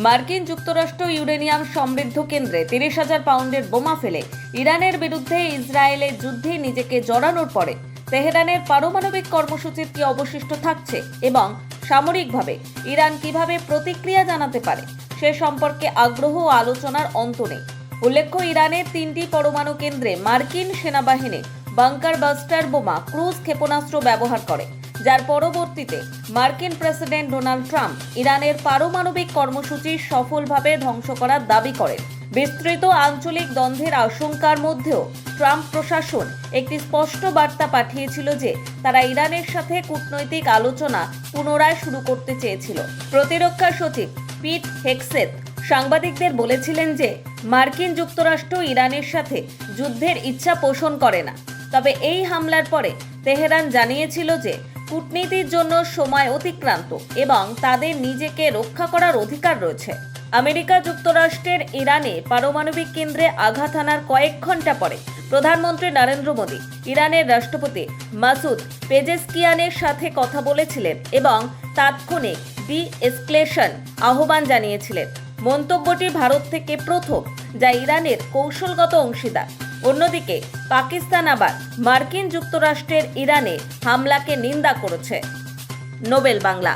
মার্কিন যুক্তরাষ্ট্র ইউরেনিয়াম সমৃদ্ধ কেন্দ্রে 30,000 পাউন্ডের বোমা ফেলে ইরানের বিরুদ্ধে ইসরায়েলের যুদ্ধে নিজেকে জড়ানোর পরে তেহরানের পারমাণবিক কর্মসূচির কি অবশিষ্ট থাকছে এবং সামরিকভাবে ইরান কিভাবে প্রতিক্রিয়া জানাতে পারে সে সম্পর্কে আগ্রহ ও আলোচনার অন্ত নেই। উল্লেখ্য, ইরানের 3টি পরমাণু কেন্দ্রে মার্কিন সেনাবাহিনী বাংকার বাস্টার বোমা ক্রুজ ক্ষেপণাস্ত্র ব্যবহার করে, যার পরবর্তীতে মার্কিন প্রেসিডেন্ট ডোনাল্ড ট্রাম্প ইরানের পারমাণবিক কর্মসূচি সফলভাবে ধ্বংস করার দাবি করেন। বিস্তৃত আঞ্চলিক দ্বন্দ্বের আশঙ্কার মধ্যেও ট্রাম্প প্রশাসন একটি স্পষ্ট বার্তা পাঠিয়েছিল যে তারা ইরানের সাথে কূটনৈতিক আলোচনা পুনরায় শুরু করতে চেয়েছিল। প্রতিরক্ষা সচিব পিট হেগসেথ সাংবাদিকদের বলেছিলেন যে মার্কিন যুক্তরাষ্ট্র ইরানের সাথে যুদ্ধের ইচ্ছা পোষণ করে না, তবে এই হামলার পরে তেহরান জানিয়েছিল যে কূটনীতির জন্য সময় অতিক্রান্ত এবং তাদের নিজেকে রক্ষা করার অধিকার রয়েছে। আমেরিকা যুক্তরাষ্ট্রের ইরানে পারমাণবিক কেন্দ্রে আঘাত হানার কয়েক ঘন্টা পরে প্রধানমন্ত্রী নরেন্দ্র মোদী ইরানের রাষ্ট্রপতি মাসুদ পেজেশকিয়ানের সাথে কথা বলেছিলেন এবং তাৎক্ষণিক ডি-এসকেলেশন আহ্বান জানিয়েছিলেন। মন্তব্যটি ভারত থেকে প্রথম, যা ইরানের কৌশলগত অংশীদার। অন্যদিকে পাকিস্তান আবার মার্কিন যুক্তরাষ্ট্রের ইরানে হামলাকে নিন্দা করেছে। নোবেল বাংলা।